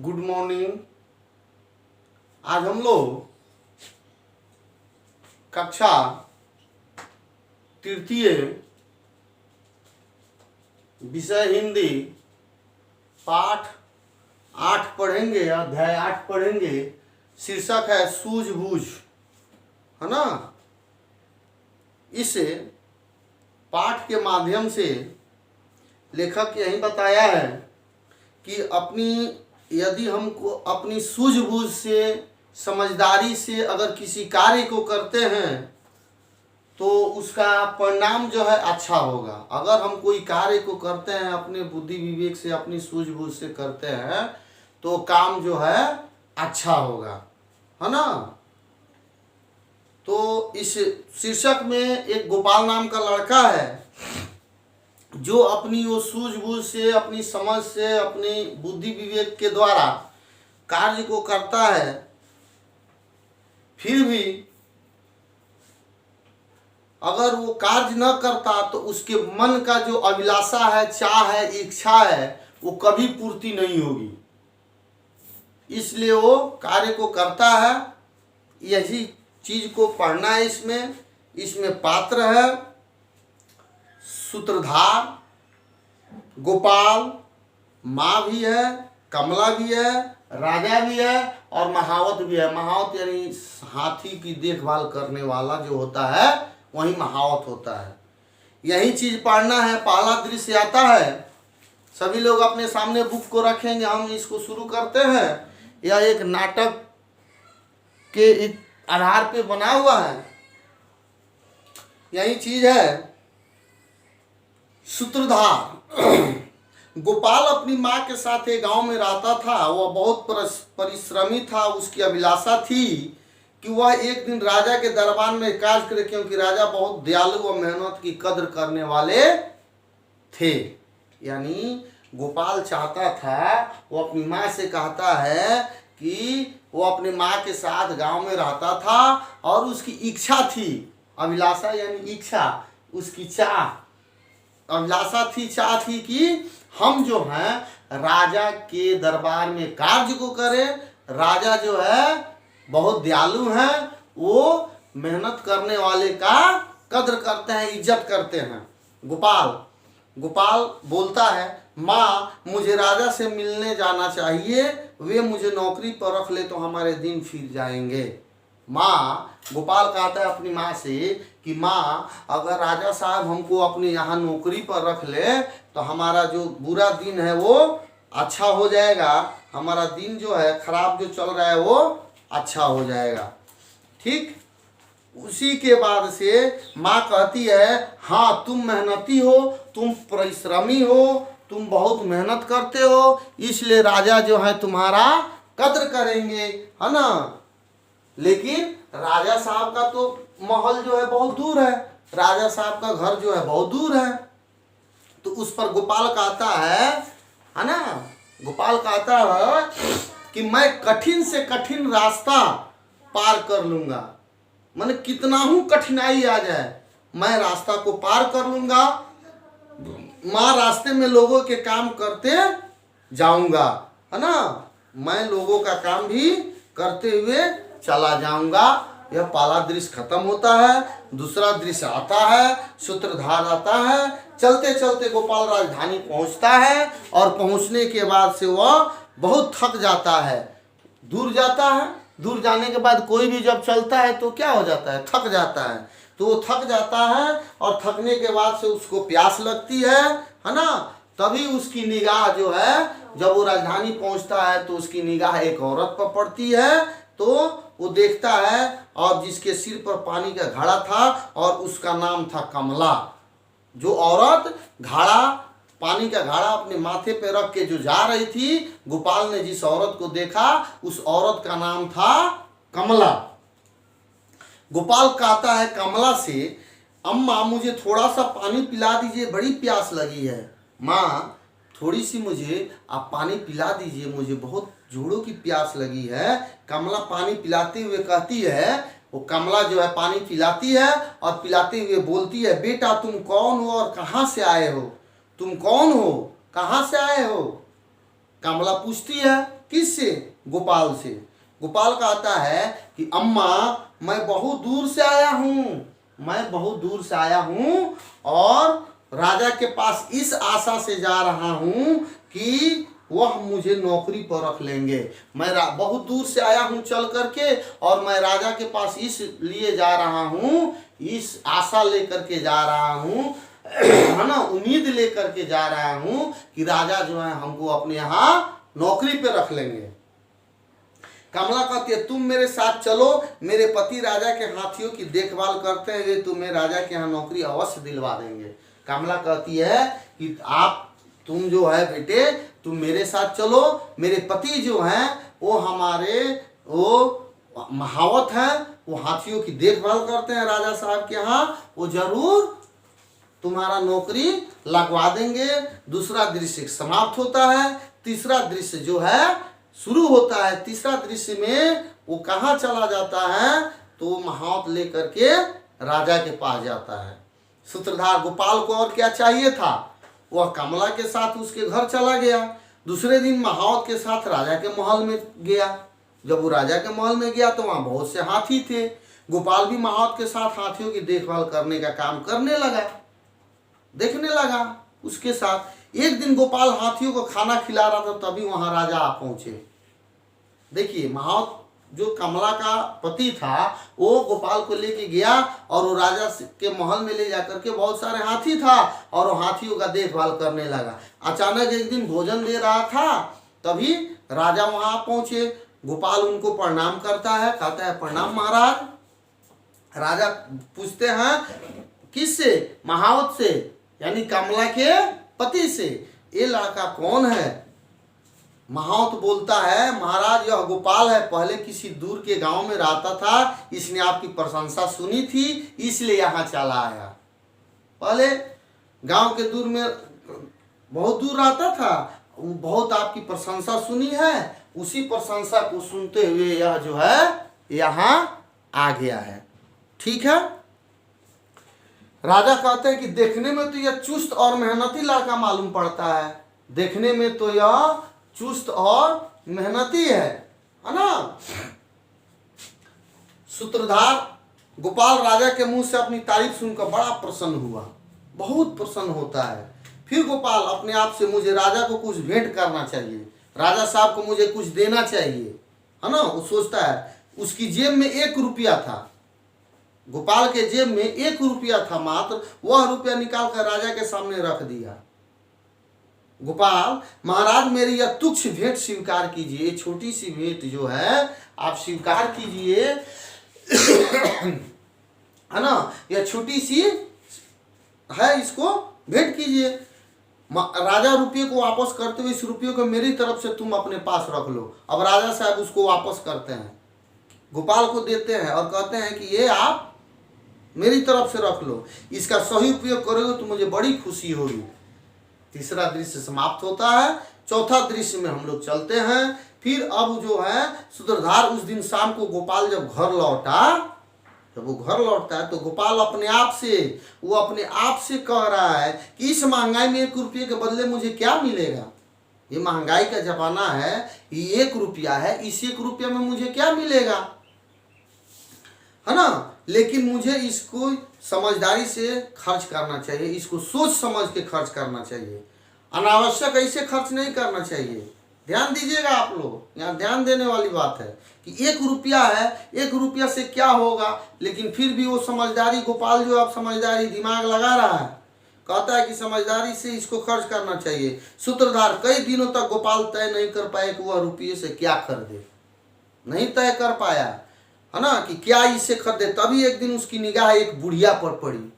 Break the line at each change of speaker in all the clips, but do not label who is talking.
Good morning. आज हम लोग कक्षा तृतीय विषय हिंदी पाठ 8 पढ़ेंगे, अध्याय 8 पढ़ेंगे। शीर्षक है सूझबूझ, है ना। इस पाठ के माध्यम से लेखक यही बताया है कि यदि हमको अपनी सूझबूझ से, समझदारी से अगर किसी कार्य को करते हैं तो उसका परिणाम जो है अच्छा होगा। अगर हम कोई कार्य को करते हैं अपने बुद्धि विवेक से, अपनी सूझबूझ से करते हैं तो काम जो है अच्छा होगा, है ना। तो इस शीर्षक में एक गोपाल नाम का लड़का है जो अपनी वो सूझबूझ से, अपनी समझ से, अपनी बुद्धि विवेक के द्वारा कार्य को करता है, फिर भी अगर वो कार्य न करता तो उसके मन का जो अभिलाषा है, चाह है, इच्छा है, वो कभी पूर्ति नहीं होगी। इसलिए वो कार्य को करता है। यही चीज को पढ़ना है। इसमें पात्र है सूत्रधार, गोपाल, माँ भी है, कमला भी है, राजा भी है और महावत भी है। महावत यानी हाथी की देखभाल करने वाला जो होता है वही महावत होता है। यही चीज पढ़ना है। पहला दृश्य आता है। सभी लोग अपने सामने बुक को रखेंगे, हम इसको शुरू करते हैं। यह एक नाटक के आधार पे बना हुआ है। यही चीज है सूत्रधार। गोपाल अपनी माँ के साथ एक गांव में रहता था। वह बहुत परिश्रमी था। उसकी अभिलाषा थी कि वह एक दिन राजा के दरबार में कार्य करे, क्योंकि राजा बहुत दयालु और मेहनत की कद्र करने वाले थे। यानी गोपाल चाहता था, वो अपनी माँ से कहता है कि वो अपनी माँ के साथ गांव में रहता था और उसकी इच्छा थी। अभिलाषा यानी इच्छा, उसकी चाह, अभिलाषा थी, चाह थी कि हम जो हैं राजा के दरबार में कार्य को करें। राजा जो है बहुत दयालु हैं, वो मेहनत करने वाले का कद्र करते हैं, इज्जत करते हैं। गोपाल बोलता है, माँ मुझे राजा से मिलने जाना चाहिए, वे मुझे नौकरी पर रख ले तो हमारे दिन फिर जाएंगे। गोपाल कहता है अपनी माँ से कि माँ अगर राजा साहब हमको अपने यहाँ नौकरी पर रख ले तो हमारा जो बुरा दिन है वो अच्छा हो जाएगा, हमारा दिन जो है खराब जो चल रहा है वो अच्छा हो जाएगा। ठीक उसी के बाद से माँ कहती है, हाँ तुम मेहनती हो, तुम परिश्रमी हो, तुम बहुत मेहनत करते हो, इसलिए राजा जो है तुम्हारा कद्र करेंगे, है ना। लेकिन राजा साहब का तो महल जो है बहुत दूर है, राजा साहब का घर जो है बहुत दूर है। तो उस पर गोपाल कहता है ना, गोपाल कहता है कि मैं कठिन से कठिन रास्ता पार कर लूंगा। माने कितना हूं कठिनाई आ जाए मैं रास्ता को पार कर लूंगा। माँ रास्ते में लोगों के काम करते जाऊंगा, है ना। मैं लोगों का काम भी करते हुए चला जाऊंगा। यह पहला दृश्य खत्म होता है। दूसरा दृश्य आता है, सूत्रधार आता है। चलते चलते गोपाल राजधानी पहुंचता है और पहुंचने के बाद से वह बहुत थक जाता है, दूर जाता है। दूर जाने के बाद कोई भी जब चलता है तो क्या हो जाता है, थक जाता है। तो वो थक जाता है और थकने के बाद से उसको प्यास लगती है ना। तभी उसकी निगाह जो है, जब वो राजधानी पहुंचता है तो उसकी निगाह एक औरत पर पड़ती है। तो वो देखता है और जिसके सिर पर पानी का घड़ा था और उसका नाम था कमला। जो औरत पानी का घड़ा अपने माथे पे रख के जो जा रही थी, गोपाल ने जिस औरत को देखा उस औरत का नाम था कमला। गोपाल कहता है कमला से, अम्मा मुझे थोड़ा सा पानी पिला दीजिए, बड़ी प्यास लगी है। माँ थोड़ी सी मुझे आप पानी पिला दीजिए, मुझे बहुत जोरों की प्यास लगी है। कमला पानी पिलाते हुए कहती है, वो कमला जो है पानी पिलाती है और पिलाते हुए बोलती है, बेटा तुम कौन हो और कहाँ से आए हो? तुम कौन हो, कहाँ से आए हो? कमला पूछती है। किससे? गोपाल से। गोपाल कहता है कि अम्मा मैं बहुत दूर से आया हूँ, मैं बहुत दूर से आया हूँ और राजा के पास इस आशा से जा रहा हूँ कि वह मुझे नौकरी पर रख लेंगे। मैं बहुत दूर से आया हूँ चल करके और मैं राजा के पास इसलिए जा रहा हूँ, इस आशा लेकर के जा रहा हूँ, है ना, उम्मीद लेकर के जा रहा हूँ कि राजा जो है हमको अपने यहाँ नौकरी पे रख लेंगे। कमला कहती है तुम मेरे साथ चलो, मेरे पति राजा के हाथियों की देखभाल करते हैं, तुम्हें राजा के यहाँ नौकरी अवश्य दिलवा देंगे। कमला कहती है कि तुम जो है बेटे तुम मेरे साथ चलो, मेरे पति जो हैं वो हमारे वो महावत हैं, वो हाथियों की देखभाल करते हैं राजा साहब के यहाँ, वो जरूर तुम्हारा नौकरी लगवा देंगे। दूसरा दृश्य समाप्त होता है, तीसरा दृश्य जो है शुरू होता है। तीसरा दृश्य में वो कहाँ चला जाता है तो महावत लेकर के राजा के पास जाता है। सूत्रधार गोपाल को और क्या चाहिए था, वह कमला के साथ उसके घर चला गया। दूसरे दिन महावत के साथ राजा के महल में गया। जब वो राजा के महल में गया तो वहाँ बहुत से हाथी थे। गोपाल भी महावत के साथ हाथियों की देखभाल करने का काम करने लगा, देखने लगा उसके साथ। एक दिन गोपाल हाथियों को खाना खिला रहा था, तभी वहाँ राजा आ पहुँचे। देखिए महावत जो कमला का पति था वो गोपाल को लेके गया और वो राजा के महल में ले जाकर के, बहुत सारे हाथी था और वो हाथियों का देखभाल करने लगा। अचानक एक दिन भोजन दे रहा था, तभी राजा वहां पहुंचे। गोपाल उनको प्रणाम करता है, कहता है प्रणाम महाराज। राजा पूछते हैं किससे? महावत से, यानी कमला के पति से, ये लड़का कौन है? महावत बोलता है महाराज यह गोपाल है, पहले किसी दूर के गांव में रहता था, इसने आपकी प्रशंसा सुनी थी इसलिए यहाँ चला आया। पहले गांव के दूर में बहुत दूर रहता था, बहुत आपकी प्रशंसा सुनी है, उसी प्रशंसा को सुनते हुए यह जो है यहाँ आ गया है। ठीक है। राजा कहते हैं कि देखने में तो यह चुस्त और मेहनती लड़का मालूम पड़ता है, देखने में तो यह चुस्त और मेहनती है ना। सूत्रधार गोपाल राजा के मुंह से अपनी तारीफ सुनकर बड़ा प्रसन्न हुआ, बहुत प्रसन्न होता है। फिर गोपाल अपने आप से मुझे राजा को कुछ भेंट करना चाहिए, राजा साहब को मुझे कुछ देना चाहिए, है ना। वो सोचता है, उसकी जेब में 1 रुपया था, गोपाल के जेब में 1 रुपया था मात्र, वह रुपया निकाल कर राजा के सामने रख दिया। गोपाल महाराज मेरी यह तुच्छ भेंट स्वीकार कीजिए, छोटी सी भेंट जो है आप स्वीकार कीजिए, है ना, यह छोटी सी है, इसको भेंट कीजिए। राजा रुपये को वापस करते हुए इस रुपये को मेरी तरफ से तुम अपने पास रख लो। अब राजा साहब उसको वापस करते हैं, गोपाल को देते हैं और कहते हैं कि ये आप मेरी तरफ से रख लो, इसका सही उपयोग करोगे तो मुझे बड़ी खुशी होगी। तीसरा दृश्य समाप्त होता है। चौथा दृश्य में हम लोग चलते हैं। फिर अब जो है सूत्रधार उस दिन शाम को गोपाल जब घर लौटा, जब वो घर लौटता है तो गोपाल अपने आप से कह रहा है कि इस महंगाई में 1 रुपये के बदले मुझे क्या मिलेगा। ये महंगाई का जमाना है, ये 1 रुपया है, इस 1 रुपया में मुझे क्या मिलेगा, है ना। लेकिन मुझे इसको समझदारी से खर्च करना चाहिए, इसको सोच समझ के खर्च करना चाहिए, अनावश्यक ऐसे खर्च नहीं करना चाहिए। ध्यान दीजिएगा आप लोग, यहाँ ध्यान देने वाली बात है कि 1 रुपया है, 1 रुपया से क्या होगा। लेकिन फिर भी वो समझदारी, गोपाल जो अब समझदारी दिमाग लगा रहा है, कहता है कि समझदारी से इसको खर्च करना चाहिए। सूत्रधार कई दिनों तक गोपाल तय नहीं कर पाए कि वह रुपये से क्या खरीदे, नहीं तय कर पाया, है ना, कि क्या इससे खरीदे। तभी एक दिन उसकी निगाह एक बुढ़िया पर पड़ी,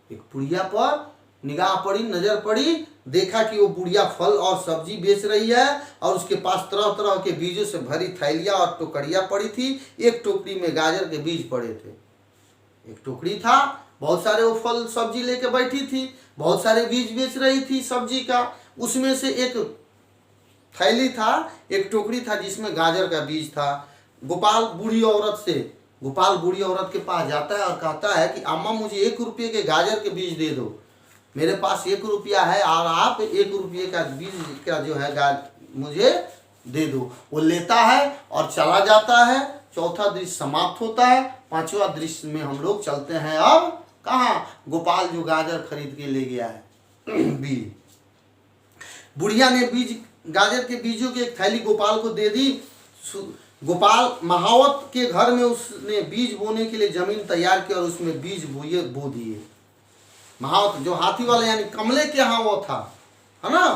एक बुढ़िया पर निगाह पड़ी, नजर पड़ी, देखा कि वो बुढ़िया फल और सब्जी बेच रही है और उसके पास तरह तरह के बीजों से भरी थैलियाँ और टोकरियाँ पड़ी थी। एक टोकरी में गाजर के बीज पड़े थे, एक टोकरी था, बहुत सारे वो फल सब्जी लेके बैठी थी, बहुत सारे बीज बेच रही थी सब्जी का। उसमें से एक थैली था, एक टोकरी था जिसमें गाजर का बीज था। गोपाल बूढ़ी औरत के पास जाता है और कहता है कि अम्मा मुझे 1 रुपये के गाजर के बीज दे दो, मेरे पास 1 रुपया है और आप 1 रुपये का बीज का जो है मुझे दे दो। वो लेता है और चला जाता है। चौथा दृश्य समाप्त होता है। पांचवा दृश्य में हम लोग चलते हैं अब कहाँ? गोपाल जो गाजर खरीद के ले गया है बीज। बुढ़िया ने गाजर के बीजों की एक थैली गोपाल को दे दी। गोपाल महावत के घर में उसने बीज बोने के लिए जमीन तैयार की और उसमें बीज बो दिए। महावत जो हाथी वाले यानी कमले के यहाँ वो था, है ना।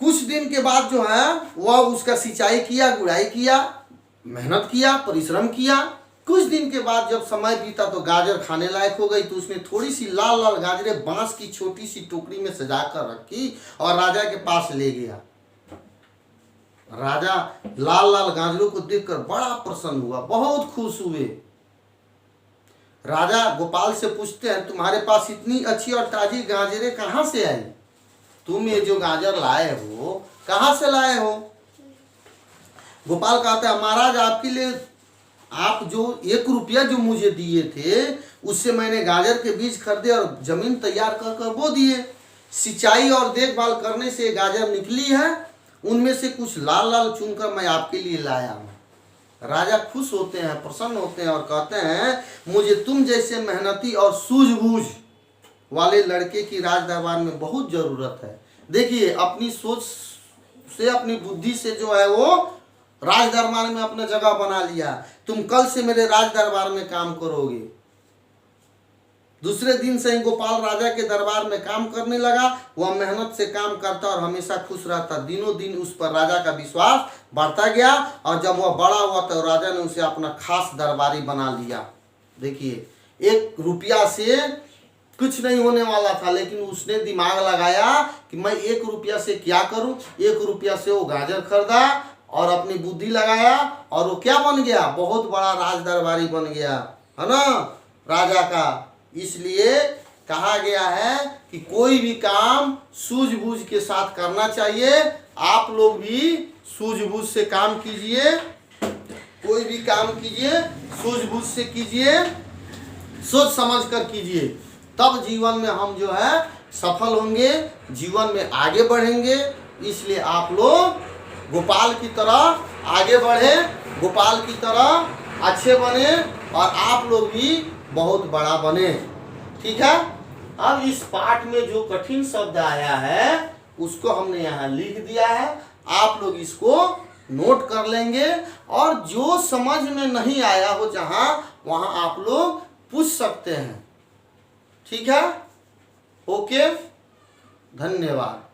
कुछ दिन के बाद जो है वह उसका सिंचाई किया, गुड़ाई किया, मेहनत किया, परिश्रम किया। कुछ दिन के बाद जब समय बीता तो गाजर खाने लायक हो गई। तो उसने थोड़ी सी लाल लाल गाजरें बांस की छोटी सी टोकरी में सजाकर रखी और राजा के पास ले गया। राजा लाल लाल गाजरों को देखकर बड़ा प्रसन्न हुआ, बहुत खुश हुए। राजा गोपाल से पूछते हैं, तुम्हारे पास इतनी अच्छी और ताजी गाजरें कहाँ से आई? तुम ये जो गाजर लाए हो कहाँ से लाए हो? गोपाल कहता है, महाराज आपके लिए आप जो 1 रुपया जो मुझे दिए थे उससे मैंने गाजर के बीज खरीदे और जमीन तैयार कर बो दिए। सिंचाई और देखभाल करने से गाजर निकली है, उनमें से कुछ लाल लाल चुनकर मैं आपके लिए लाया हूँ। राजा खुश होते हैं, प्रसन्न होते हैं और कहते हैं, मुझे तुम जैसे मेहनती और सूझबूझ वाले लड़के की राज दरबार में बहुत जरूरत है। देखिए अपनी सोच से, अपनी बुद्धि से जो है वो राज दरबार में अपना जगह बना लिया। तुम कल से मेरे राज दरबार में काम करोगे। दूसरे दिन से ही गोपाल राजा के दरबार में काम करने लगा। वह मेहनत से काम करता और हमेशा खुश रहता। दिनों दिन उस पर राजा का विश्वास बढ़ता गया और जब वह बड़ा हुआ तो राजा ने उसे अपना खास दरबारी बना लिया। देखिए 1 रुपया से कुछ नहीं होने वाला था, लेकिन उसने दिमाग लगाया कि मैं 1 रुपया से क्या करूं। 1 रुपया से वो गाजर खरीदा और अपनी बुद्धि लगाया और वो क्या बन गया? बहुत बड़ा राज दरबारी बन गया, है ना, राजा का। इसलिए कहा गया है कि कोई भी काम सूझबूझ के साथ करना चाहिए। आप लोग भी सूझबूझ से काम कीजिए। कोई भी काम कीजिए सूझबूझ से कीजिए, सोच समझ कर कीजिए, तब जीवन में हम जो है सफल होंगे, जीवन में आगे बढ़ेंगे। इसलिए आप लोग गोपाल की तरह आगे बढ़े, गोपाल की तरह अच्छे बने और आप लोग भी बहुत बड़ा बने। ठीक है। अब इस पाठ में जो कठिन शब्द आया है उसको हमने यहाँ लिख दिया है। आप लोग इसको नोट कर लेंगे और जो समझ में नहीं आया हो जहाँ वहाँ आप लोग पूछ सकते हैं। ठीक है। ओके, धन्यवाद।